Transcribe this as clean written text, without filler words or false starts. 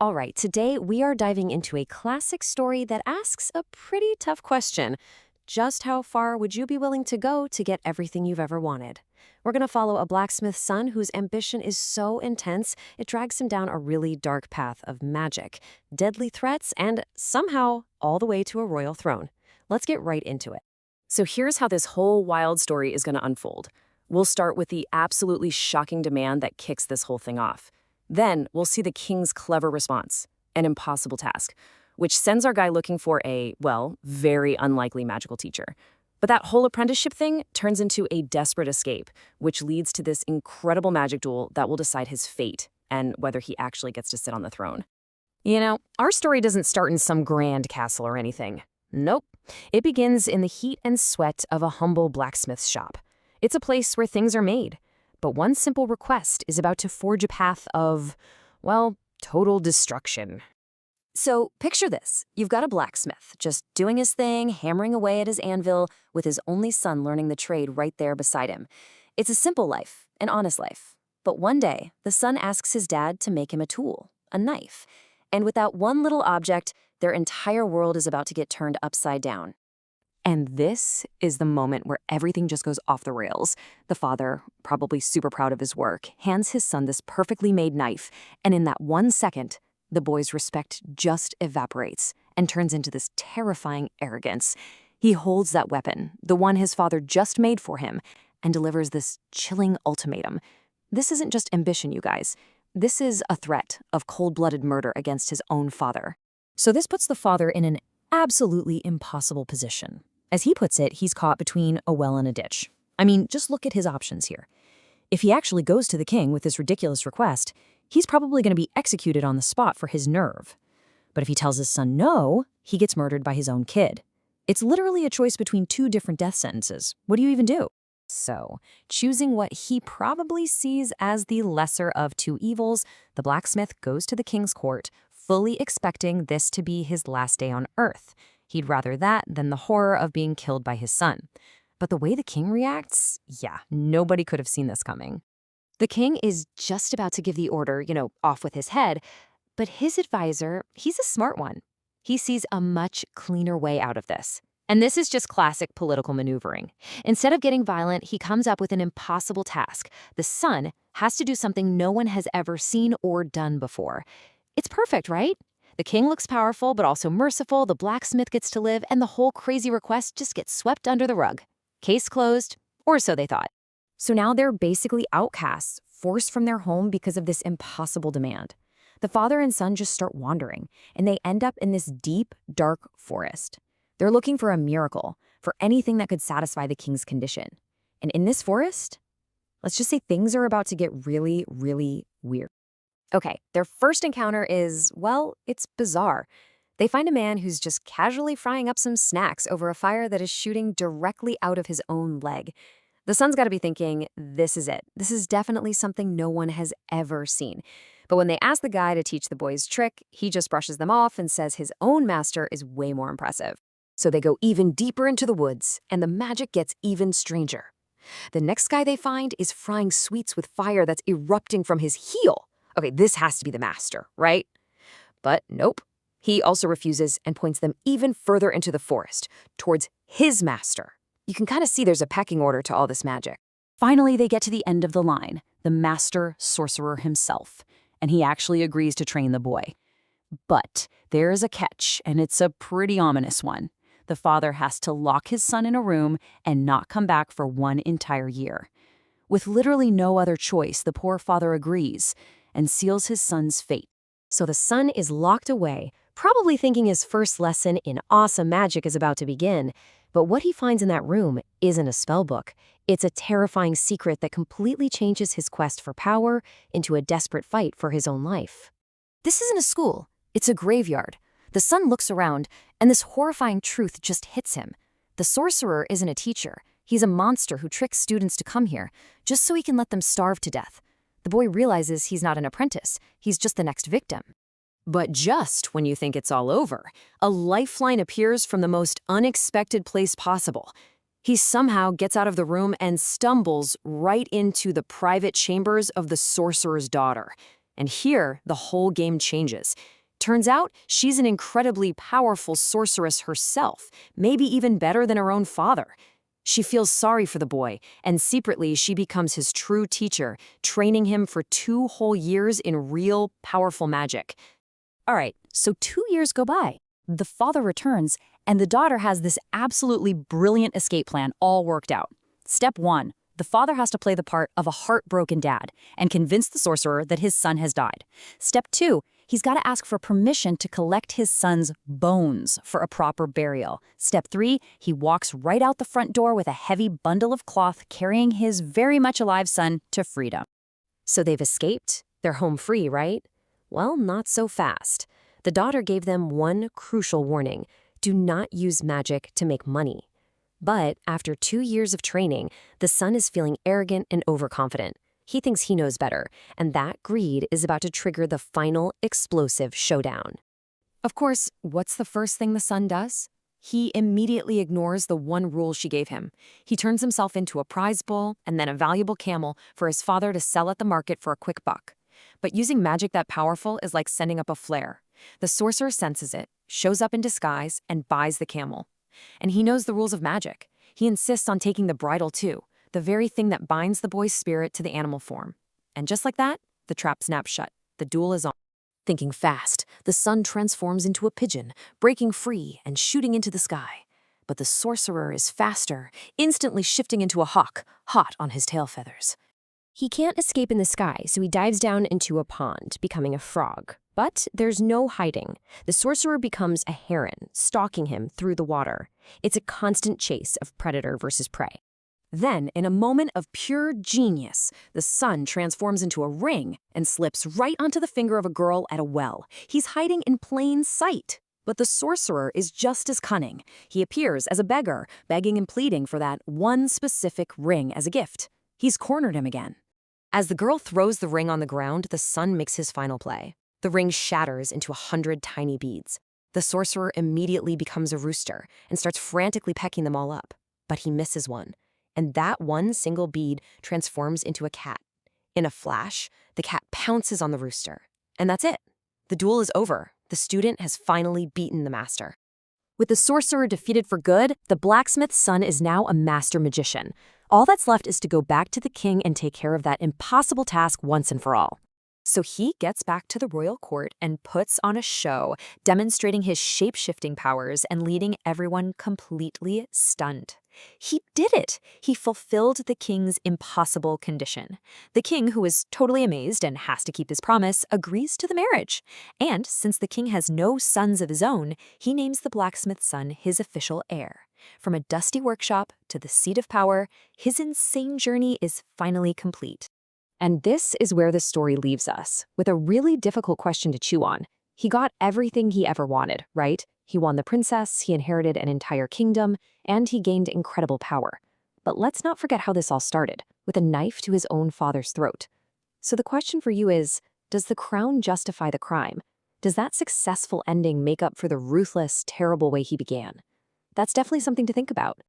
All right, today we are diving into a classic story that asks a pretty tough question. Just how far would you be willing to go to get everything you've ever wanted? We're going to follow a blacksmith's son whose ambition is so intense, it drags him down a really dark path of magic, deadly threats, and somehow all the way to a royal throne. Let's get right into it. So here's how this whole wild story is going to unfold. We'll start with the absolutely shocking demand that kicks this whole thing off. Then we'll see the king's clever response, an impossible task, which sends our guy looking for a, well, very unlikely magical teacher. But that whole apprenticeship thing turns into a desperate escape, which leads to this incredible magic duel that will decide his fate and whether he actually gets to sit on the throne. You know, our story doesn't start in some grand castle or anything. Nope. It begins in the heat and sweat of a humble blacksmith's shop. It's a place where things are made. But one simple request is about to forge a path of, well, total destruction. So picture this. You've got a blacksmith just doing his thing, hammering away at his anvil, with his only son learning the trade right there beside him. It's a simple life, an honest life. But one day, the son asks his dad to make him a tool, a knife. And with that one little object, their entire world is about to get turned upside down. And this is the moment where everything just goes off the rails. The father, probably super proud of his work, hands his son this perfectly made knife, and in that 1 second, the boy's respect just evaporates and turns into this terrifying arrogance. He holds that weapon, the one his father just made for him, and delivers this chilling ultimatum. This isn't just ambition, you guys. This is a threat of cold-blooded murder against his own father. So this puts the father in an absolutely impossible position. As he puts it, he's caught between a well and a ditch. I mean, just look at his options here. If he actually goes to the king with this ridiculous request, he's probably going to be executed on the spot for his nerve. But if he tells his son no, he gets murdered by his own kid. It's literally a choice between two different death sentences. What do you even do? So, choosing what he probably sees as the lesser of two evils, the blacksmith goes to the king's court, fully expecting this to be his last day on earth. He'd rather that than the horror of being killed by his son. But the way the king reacts, yeah, nobody could have seen this coming. The king is just about to give the order, off with his head, but his advisor, he's a smart one. He sees a much cleaner way out of this. And this is just classic political maneuvering. Instead of getting violent, he comes up with an impossible task. The son has to do something no one has ever seen or done before. It's perfect, right? The king looks powerful, but also merciful, the blacksmith gets to live, and the whole crazy request just gets swept under the rug. Case closed, or so they thought. So now they're basically outcasts, forced from their home because of this impossible demand. The father and son just start wandering, and they end up in this deep, dark forest. They're looking for a miracle, for anything that could satisfy the king's condition. And in this forest, let's just say things are about to get really, really weird. Okay, their first encounter is, well, it's bizarre. They find a man who's just casually frying up some snacks over a fire that is shooting directly out of his own leg. The son's got to be thinking, this is it. This is definitely something no one has ever seen. But when they ask the guy to teach the boys trick, he just brushes them off and says his own master is way more impressive. So they go even deeper into the woods, and the magic gets even stranger. The next guy they find is frying sweets with fire that's erupting from his heel. Okay, this has to be the master, right? But nope. He also refuses and points them even further into the forest, towards his master. You can kind of see there's a pecking order to all this magic. Finally, they get to the end of the line, the master sorcerer himself, and he actually agrees to train the boy. But there is a catch, and it's a pretty ominous one. The father has to lock his son in a room and not come back for 1 entire year. With literally no other choice, the poor father agrees and seals his son's fate. So the son is locked away, probably thinking his first lesson in awesome magic is about to begin. But what he finds in that room isn't a spellbook. It's a terrifying secret that completely changes his quest for power into a desperate fight for his own life. This isn't a school. It's a graveyard. The son looks around, and this horrifying truth just hits him. The sorcerer isn't a teacher. He's a monster who tricks students to come here, just so he can let them starve to death. The boy realizes he's not an apprentice. He's just the next victim. But just when you think it's all over, a lifeline appears from the most unexpected place possible. He somehow gets out of the room and stumbles right into the private chambers of the sorcerer's daughter. And here, the whole game changes. Turns out, she's an incredibly powerful sorceress herself, maybe even better than her own father. She feels sorry for the boy, and secretly she becomes his true teacher, training him for 2 whole years in real, powerful magic. All right, so 2 years go by. The father returns, and the daughter has this absolutely brilliant escape plan all worked out. Step 1. The father has to play the part of a heartbroken dad and convince the sorcerer that his son has died. Step 2. He's got to ask for permission to collect his son's bones for a proper burial. Step 3. He walks right out the front door with a heavy bundle of cloth carrying his very much alive son to freedom. So they've escaped? They're home free, right? Well, not so fast. The daughter gave them one crucial warning: do not use magic to make money. But after 2 years of training, the son is feeling arrogant and overconfident. He thinks he knows better, and that greed is about to trigger the final explosive showdown. Of course, what's the first thing the son does? He immediately ignores the one rule she gave him. He turns himself into a prize bull and then a valuable camel for his father to sell at the market for a quick buck. But using magic that powerful is like sending up a flare. The sorcerer senses it, shows up in disguise, and buys the camel. And he knows the rules of magic. He insists on taking the bridle too, the very thing that binds the boy's spirit to the animal form. And just like that, the trap snaps shut. The duel is on. Thinking fast, the son transforms into a pigeon, breaking free and shooting into the sky. But the sorcerer is faster, instantly shifting into a hawk, hot on his tail feathers. He can't escape in the sky, so he dives down into a pond, becoming a frog. But there's no hiding. The sorcerer becomes a heron, stalking him through the water. It's a constant chase of predator versus prey. Then, in a moment of pure genius, the son transforms into a ring and slips right onto the finger of a girl at a well. He's hiding in plain sight. But the sorcerer is just as cunning. He appears as a beggar, begging and pleading for that one specific ring as a gift. He's cornered him again. As the girl throws the ring on the ground, the son makes his final play. The ring shatters into 100 tiny beads. The sorcerer immediately becomes a rooster and starts frantically pecking them all up. But he misses one, and that one single bead transforms into a cat. In a flash, the cat pounces on the rooster. And that's it. The duel is over. The student has finally beaten the master. With the sorcerer defeated for good, the blacksmith's son is now a master magician. All that's left is to go back to the king and take care of that impossible task once and for all. So he gets back to the royal court and puts on a show, demonstrating his shape-shifting powers and leaving everyone completely stunned. He did it! He fulfilled the king's impossible condition. The king, who is totally amazed and has to keep his promise, agrees to the marriage. And since the king has no sons of his own, he names the blacksmith's son his official heir. From a dusty workshop to the seat of power, his insane journey is finally complete. And this is where the story leaves us, with a really difficult question to chew on. He got everything he ever wanted, right? He won the princess, he inherited an entire kingdom, and he gained incredible power. But let's not forget how this all started, with a knife to his own father's throat. So the question for you is, does the crown justify the crime? Does that successful ending make up for the ruthless, terrible way he began? That's definitely something to think about.